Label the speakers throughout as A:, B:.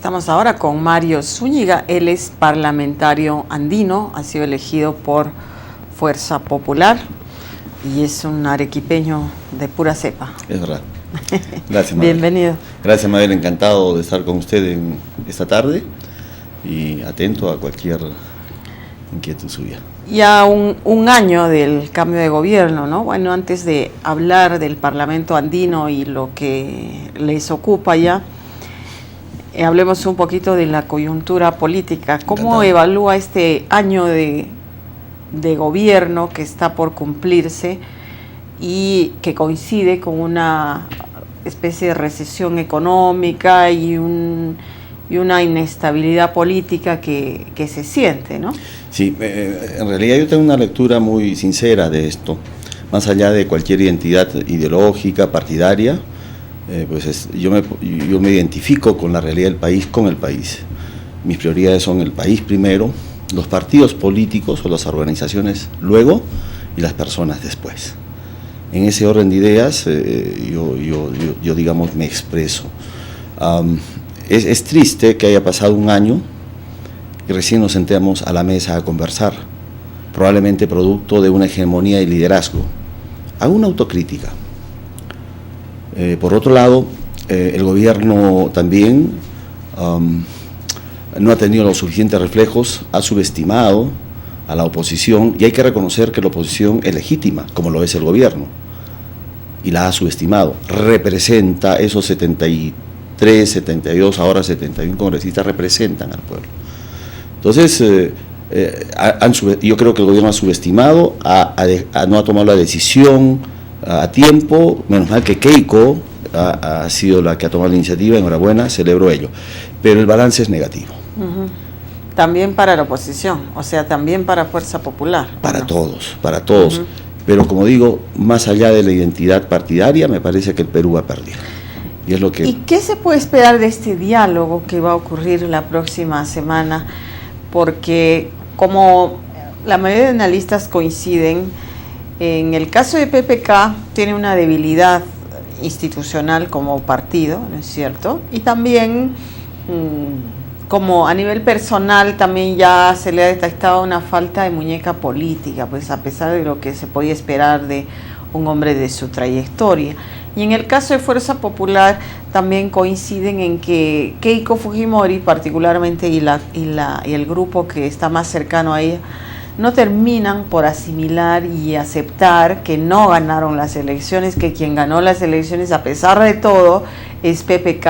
A: Estamos ahora con Mario Zúñiga. Él es parlamentario andino, ha sido elegido por Fuerza Popular y es un arequipeño de pura cepa.
B: Es verdad. Gracias, Mabel.
A: Bienvenido.
B: Gracias, Mabel. Encantado de estar con usted en esta tarde y atento a cualquier inquietud suya.
A: Ya un año del cambio de gobierno, ¿no? Bueno, antes de hablar del Parlamento andino y lo que les ocupa ya, hablemos un poquito de la coyuntura política. ¿Cómo evalúa este año de gobierno que está por cumplirse y que coincide con una especie de recesión económica y una inestabilidad política que se siente, ¿no?
B: Sí, en realidad yo tengo una lectura muy sincera de esto, más allá de cualquier identidad ideológica, partidaria. Yo me identifico con la realidad del país, con el país. Mis prioridades son el país primero, los partidos políticos o las organizaciones luego y las personas después. En ese orden de ideas yo digamos, me expreso. Es triste que haya pasado un año y recién nos sentemos a la mesa a conversar, probablemente producto de una hegemonía y liderazgo. Hago una autocrítica. Por otro lado, el gobierno también no ha tenido los suficientes reflejos, ha subestimado a la oposición, y hay que reconocer que la oposición es legítima, como lo es el gobierno, y la ha subestimado. Representa esos 73, 72, ahora 71 congresistas, representan al pueblo. Entonces, yo creo que el gobierno ha subestimado, no ha tomado la decisión a tiempo. Menos mal que Keiko ha sido la que ha tomado la iniciativa, enhorabuena, celebro ello, pero el balance es negativo.
A: También para la oposición, o sea, también para Fuerza Popular.
B: Para todos, pero como digo, más allá de la identidad partidaria, me parece que el Perú ha perdido. Y es lo que...
A: ¿Y qué se puede esperar de este diálogo que va a ocurrir la próxima semana? Porque como la mayoría de analistas coinciden, en el caso de PPK tiene una debilidad institucional como partido, ¿no es cierto? Y también como a nivel personal también ya se le ha detectado una falta de muñeca política, pues a pesar de lo que se podía esperar de un hombre de su trayectoria. Y en el caso de Fuerza Popular también coinciden en que Keiko Fujimori particularmente y el grupo que está más cercano a ella no terminan por asimilar y aceptar que no ganaron las elecciones, que quien ganó las elecciones a pesar de todo es PPK.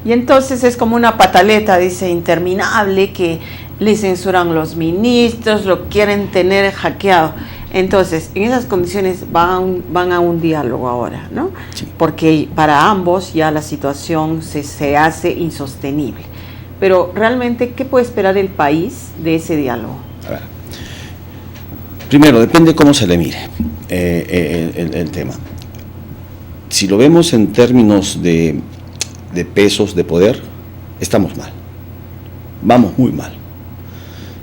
A: Y entonces es como una pataleta, dice, interminable, que le censuran los ministros, lo quieren tener hackeado. Entonces, en esas condiciones van a un diálogo ahora, ¿no? Sí. Porque para ambos ya la situación se hace insostenible. Pero realmente, ¿qué puede esperar el país de ese diálogo?
B: A ver. Primero, depende cómo se le mire el tema. Si lo vemos en términos de pesos de poder, estamos mal. Vamos muy mal.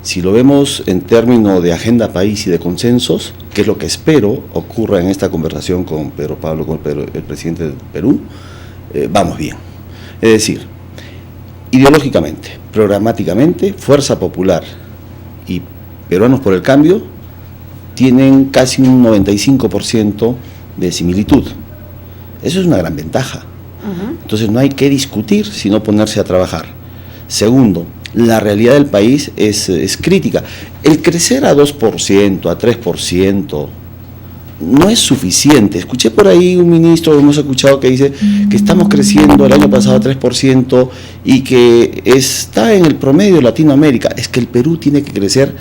B: Si lo vemos en términos de agenda país y de consensos, que es lo que espero ocurra en esta conversación con Pedro Pablo, con el presidente del Perú, vamos bien. Es decir, ideológicamente, programáticamente, Fuerza Popular y Peruanos por el Cambio tienen casi un 95% de similitud. Eso es una gran ventaja. Entonces no hay que discutir, sino ponerse a trabajar. Segundo, la realidad del país es crítica. El crecer a 2%, a 3%, no es suficiente. Escuché por ahí un ministro, hemos escuchado, que dice que estamos creciendo el año pasado a 3% y que está en el promedio de Latinoamérica. Es que el Perú tiene que crecer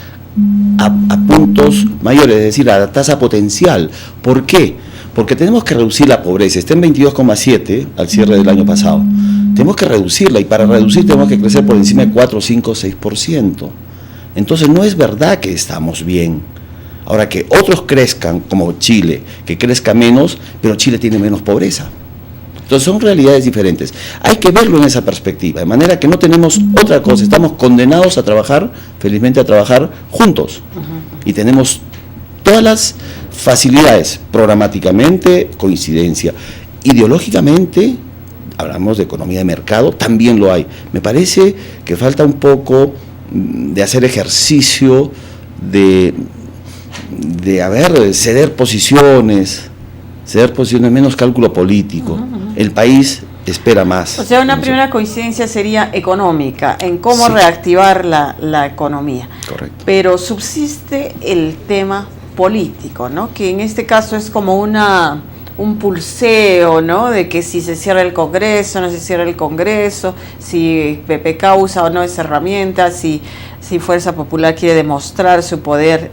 B: a puntos mayores, es decir, a la tasa potencial. ¿Por qué? Porque tenemos que reducir la pobreza. Está en 22,7 al cierre del año pasado. Tenemos que reducirla, y para reducir tenemos que crecer por encima de 4, 5, 6%. Entonces no es verdad que estamos bien. Ahora, que otros crezcan, como Chile, que crezca menos, pero Chile tiene menos pobreza. Entonces son realidades diferentes. Hay que verlo en esa perspectiva, de manera que no tenemos otra cosa. Estamos condenados a trabajar, felizmente a trabajar juntos. Y tenemos todas las facilidades, programáticamente, coincidencia. Ideológicamente, hablamos de economía de mercado, también lo hay. Me parece que falta un poco de hacer ejercicio de ceder posiciones, menos cálculo político. El país espera más.
A: O sea, una primera coincidencia sería económica, en cómo reactivar la economía.
B: Correcto.
A: Pero subsiste el tema político, ¿no? Que en este caso es como un pulseo, ¿no? De que si se cierra el Congreso, no se cierra el Congreso, si PPK usa o no esa herramienta, si Fuerza Popular quiere demostrar su poder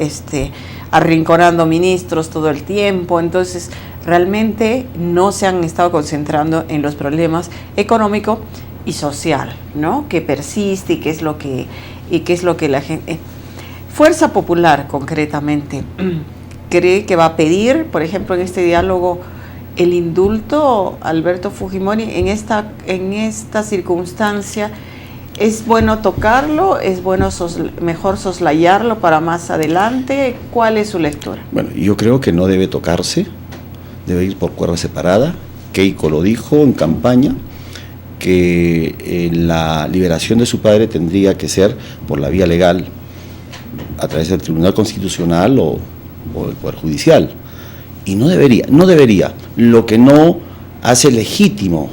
A: arrinconando ministros todo el tiempo. Entonces, realmente no se han estado concentrando en los problemas económico y social, ¿no? Que persiste y qué es lo que la gente... Fuerza Popular, concretamente, ¿cree que va a pedir, por ejemplo, en este diálogo, el indulto a Alberto Fujimori en esta circunstancia? ¿Es bueno tocarlo? ¿Es bueno mejor soslayarlo para más adelante? ¿Cuál es su lectura?
B: Bueno, yo creo que no debe tocarse, debe ir por cuerda separada. Keiko lo dijo en campaña, que la liberación de su padre tendría que ser por la vía legal, a través del Tribunal Constitucional o del Poder Judicial. Y no debería. Lo que no hace legítimo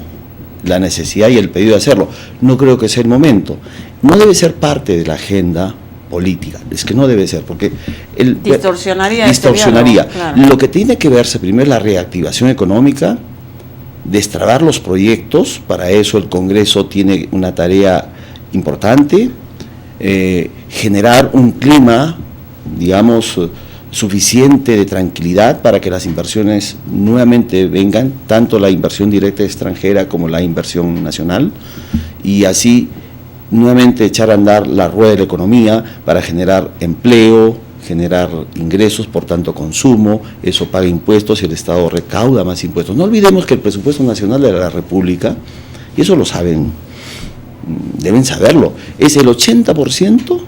B: la necesidad y el pedido de hacerlo. No creo que sea el momento. No debe ser parte de la agenda política. Es que no debe ser, porque
A: distorsionaría.
B: Claro. Lo que tiene que verse primero es la reactivación económica, destrabar los proyectos. Para eso el Congreso tiene una tarea importante, generar un clima, digamos, suficiente de tranquilidad para que las inversiones nuevamente vengan, tanto la inversión directa extranjera como la inversión nacional, y así nuevamente echar a andar la rueda de la economía para generar empleo, generar ingresos, por tanto consumo. Eso paga impuestos y el Estado recauda más impuestos. No olvidemos que el presupuesto nacional de la República, y eso lo saben, deben saberlo, es el 80%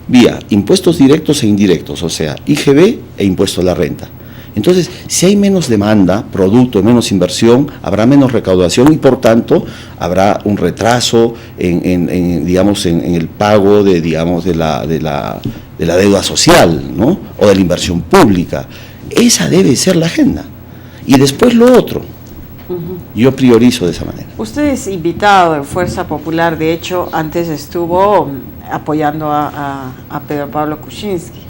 B: vía impuestos directos e indirectos, o sea, IGB e impuesto a la renta. Entonces, si hay menos demanda, producto de menos inversión, habrá menos recaudación y por tanto habrá un retraso en el pago de la deuda social, ¿no? O de la inversión pública. Esa debe ser la agenda. Y después lo otro. Yo priorizo de esa manera.
A: Usted es invitado en Fuerza Popular, de hecho, antes estuvo apoyando a Pedro Pablo Kuczynski,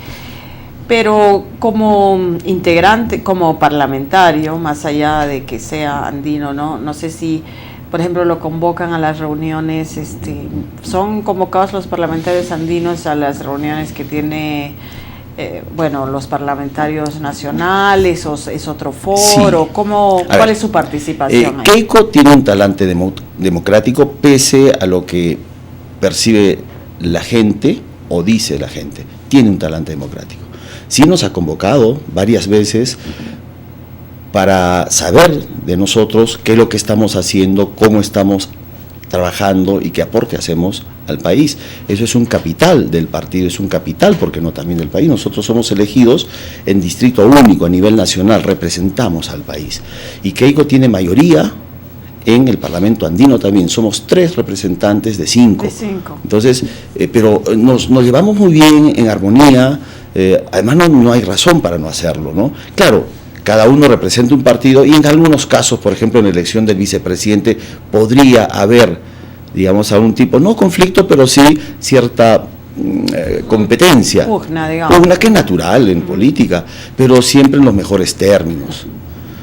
A: pero como integrante, como parlamentario, más allá de que sea andino, no sé si, por ejemplo, lo convocan a las reuniones, son convocados los parlamentarios andinos a las reuniones que tiene los parlamentarios nacionales, o es otro foro. Sí. ¿Cuál es su participación?
B: Keiko tiene un talante democrático, pese a lo que percibe la gente o dice la gente. Tiene un talante democrático. Sí nos ha convocado varias veces para saber de nosotros qué es lo que estamos haciendo, cómo estamos trabajando y qué aporte hacemos al país. Eso es un capital del partido, es un capital, porque no también del país. Nosotros somos elegidos en distrito único a nivel nacional, representamos al país. Y Keiko tiene mayoría en el Parlamento andino también, somos 3 representantes de 5. Entonces, pero nos llevamos muy bien, en armonía, además no hay razón para no hacerlo, ¿no? Claro, cada uno representa un partido y en algunos casos, por ejemplo, en la elección del vicepresidente, podría haber, digamos, algún tipo, no conflicto, pero sí cierta competencia.
A: Pugna, digamos.
B: Pugna, que es natural en política, pero siempre en los mejores términos.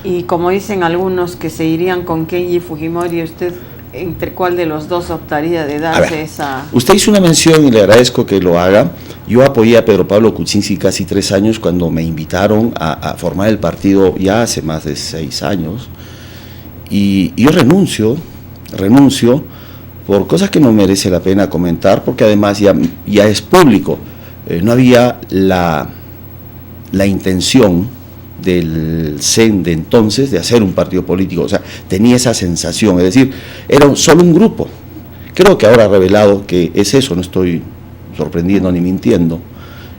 A: Y como dicen algunos que se irían con Kenji Fujimori, ¿usted entre cuál de los dos optaría de darse esa...?
B: Usted hizo una mención y le agradezco que lo haga. Yo apoyé a Pedro Pablo Kuczynski casi 3 años cuando me invitaron a formar el partido ya hace más de 6 años. Y yo renuncio por cosas que no merece la pena comentar, porque además ya es público. No había la intención del CEN de entonces de hacer un partido político, o sea, tenía esa sensación, es decir, era solo un grupo. Creo que ahora ha revelado que es eso, no estoy sorprendiendo ni mintiendo,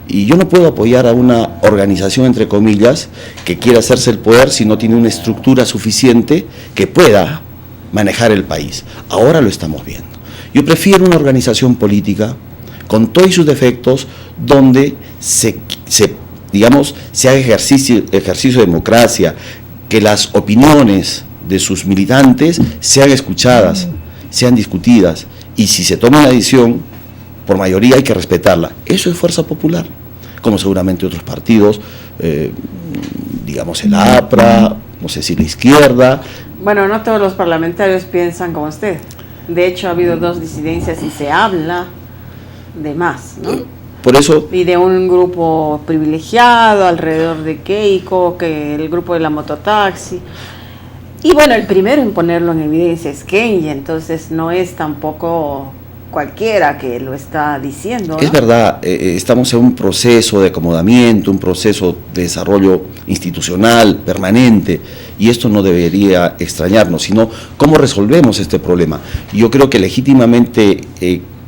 B: y yo no puedo apoyar a una organización, entre comillas, que quiera hacerse el poder si no tiene una estructura suficiente que pueda manejar el país. Ahora lo estamos viendo. Yo prefiero una organización política con todos sus defectos, donde se haga ejercicio de democracia, que las opiniones de sus militantes sean escuchadas, sean discutidas, y si se toma una decisión, por mayoría hay que respetarla. Eso es fuerza popular, como seguramente otros partidos, el APRA, no sé si la izquierda.
A: Bueno, no todos los parlamentarios piensan como usted. De hecho, ha habido 2 disidencias y se habla de más, ¿no?
B: Por eso...
A: Y de un grupo privilegiado alrededor de Keiko, que el grupo de la mototaxi. Y bueno, el primero en ponerlo en evidencia es Kenji, entonces no es tampoco cualquiera que lo está diciendo, ¿no?
B: Es verdad, estamos en un proceso de acomodamiento, un proceso de desarrollo institucional permanente, y esto no debería extrañarnos, sino cómo resolvemos este problema. Yo creo que legítimamente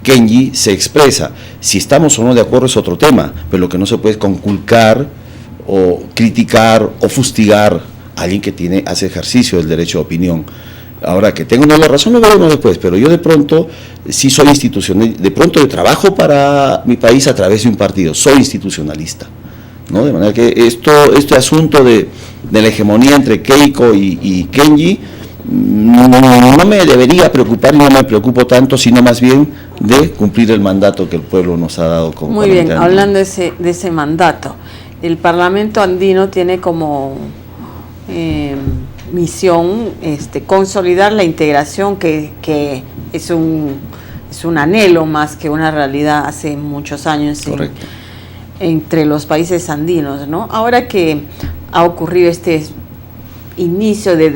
B: Kenji se expresa. Si estamos o no de acuerdo es otro tema, pero lo que no se puede es conculcar o criticar o fustigar a alguien que hace ejercicio del derecho de opinión. Ahora, que tengo una razón lo veremos después, pero yo de pronto sí soy institucional, de pronto yo trabajo para mi país a través de un partido, soy institucionalista, ¿no? De manera que este asunto de la hegemonía entre Keiko y Kenji no me debería preocupar, y no me preocupo tanto, sino más bien de cumplir el mandato que el pueblo nos ha dado como
A: Muy bien, hablando de ese mandato, el Parlamento andino tiene como misión consolidar la integración que es un anhelo más que una realidad hace muchos años entre los países andinos, ¿no? Ahora que ha ocurrido este inicio de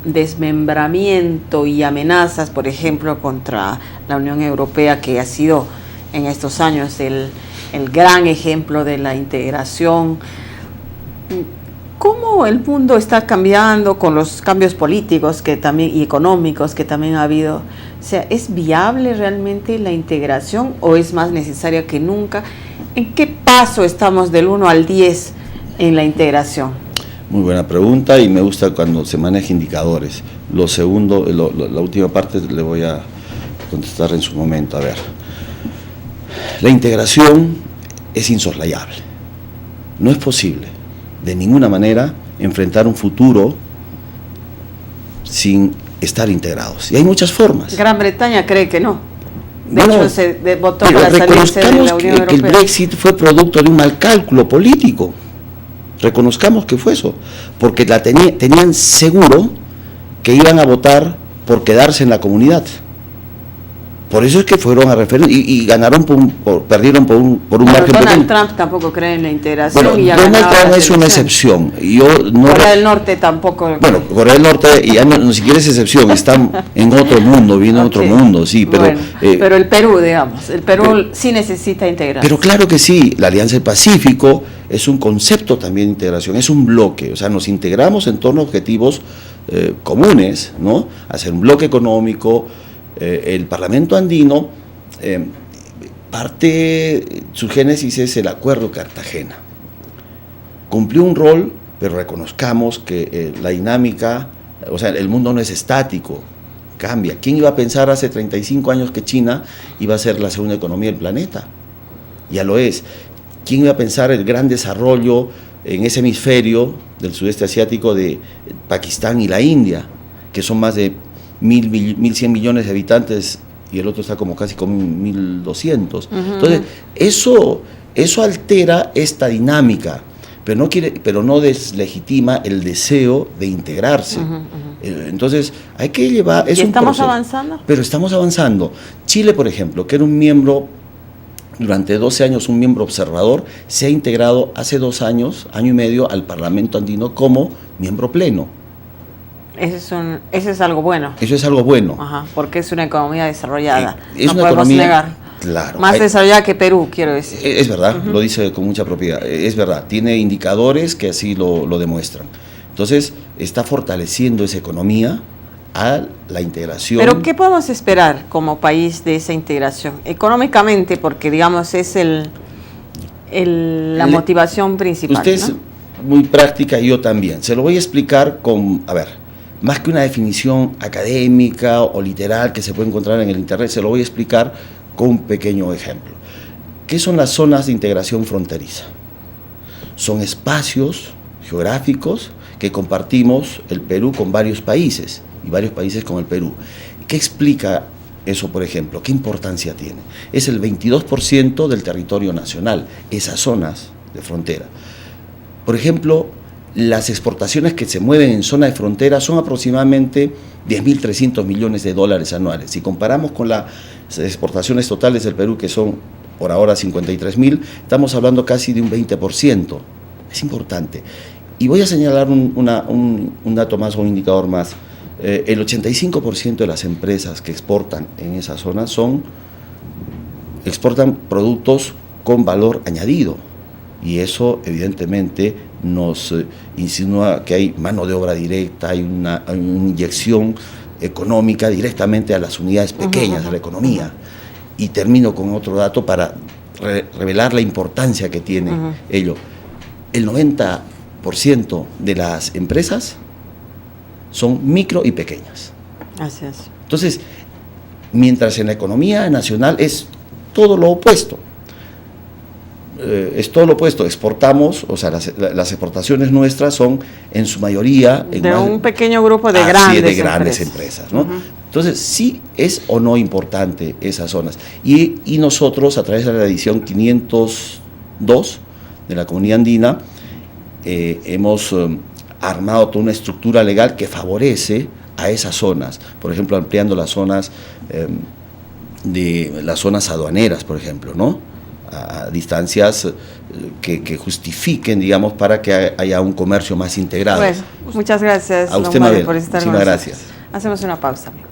A: desmembramiento y amenazas, por ejemplo, contra la Unión Europea, que ha sido en estos años el gran ejemplo de la integración. ¿Cómo el mundo está cambiando con los cambios políticos y económicos que también ha habido? O sea, ¿es viable realmente la integración o es más necesaria que nunca? ¿En qué paso estamos del 1 al 10 en la integración?
B: Muy buena pregunta, y me gusta cuando se maneja indicadores. Lo segundo, la última parte le voy a contestar en su momento. A ver, la integración es insoslayable. No es posible de ninguna manera enfrentar un futuro sin estar integrados. Y hay muchas formas.
A: Gran Bretaña cree que no. De hecho, se votó para salirse de la Unión Europea.
B: El Brexit fue producto de un mal cálculo político. Reconozcamos que fue eso, porque tenían seguro que iban a votar por quedarse en la comunidad. Por eso es que fueron a referéndum y ganaron perdieron por un margen pequeño.
A: Donald Trump tampoco cree en la integración.
B: Bueno,
A: y ya
B: Donald Trump es una excepción.
A: Corea del Norte tampoco.
B: Bueno, Corea del Norte ya no siquiera es excepción, están en otro mundo, viene en otro mundo, sí, pero...
A: Bueno, pero el Perú, digamos, sí necesita integración.
B: Pero claro que sí, la Alianza del Pacífico es un concepto también de integración, es un bloque, o sea, nos integramos en torno a objetivos comunes, ¿no? Hacer un bloque económico. El Parlamento andino, su génesis es el Acuerdo de Cartagena. Cumplió un rol, pero reconozcamos que la dinámica, o sea, el mundo no es estático, cambia. ¿Quién iba a pensar hace 35 años que China iba a ser la segunda economía del planeta? Ya lo es. ¿Quién iba a pensar el gran desarrollo en ese hemisferio del sudeste asiático de Pakistán y la India, que son más de 1.100 millones de habitantes, y el otro está como casi con 1.200. Entonces, eso altera esta dinámica, pero no deslegitima el deseo de integrarse. Entonces, hay que llevar...
A: ¿Y estamos avanzando?
B: Pero estamos avanzando. Chile, por ejemplo, que era un miembro, durante 12 años un miembro observador, se ha integrado hace 2 años, año y medio, al Parlamento andino como miembro pleno.
A: Eso es algo bueno.
B: Eso es algo bueno.
A: Ajá, porque es una economía desarrollada.
B: No
A: podemos
B: economía,
A: negar.
B: Claro.
A: Más desarrollada que Perú, quiero decir.
B: Es verdad, lo dice con mucha propiedad. Es verdad, tiene indicadores que así lo demuestran. Entonces, está fortaleciendo esa economía a la integración.
A: Pero, ¿qué podemos esperar como país de esa integración? Económicamente, porque, digamos, es la motivación principal.
B: Usted, ¿no?, es muy práctica y yo también. Se lo voy a explicar con... A ver, más que una definición académica o literal que se puede encontrar en el internet, se lo voy a explicar con un pequeño ejemplo. ¿Qué son las zonas de integración fronteriza? Son espacios geográficos que compartimos el Perú con varios países y varios países con el Perú. ¿Qué explica eso, por ejemplo? ¿Qué importancia tiene? Es el 22% del territorio nacional, esas zonas de frontera. Por ejemplo, las exportaciones que se mueven en zona de frontera son aproximadamente 10.300 millones de dólares anuales. Si comparamos con las exportaciones totales del Perú, que son por ahora 53.000, estamos hablando casi de un 20%. Es importante. Y voy a señalar un dato más o un indicador más. El 85% de las empresas que exportan en esa zona exportan productos con valor añadido. Y eso evidentemente nos insinúa que hay mano de obra directa, hay una inyección económica directamente a las unidades pequeñas de la economía. Y termino con otro dato para revelar la importancia que tiene ello. El 90% de las empresas son micro y pequeñas.
A: Así es.
B: Entonces, mientras en la economía nacional es todo lo opuesto. Exportamos, o sea, las exportaciones nuestras son en su mayoría
A: de un pequeño grupo de grandes
B: empresas, ¿no? Entonces, sí es o no importante esas zonas. Y nosotros, a través de la edición 502 de la Comunidad Andina, hemos armado toda una estructura legal que favorece a esas zonas, por ejemplo, ampliando las zonas las zonas aduaneras, por ejemplo, ¿no? A distancias que justifiquen, digamos, para que haya un comercio más integrado.
A: Pues, muchas gracias,
B: a usted,
A: don Mario, por estar con nosotros.
B: Gracias.
A: Hacemos una pausa, amigo.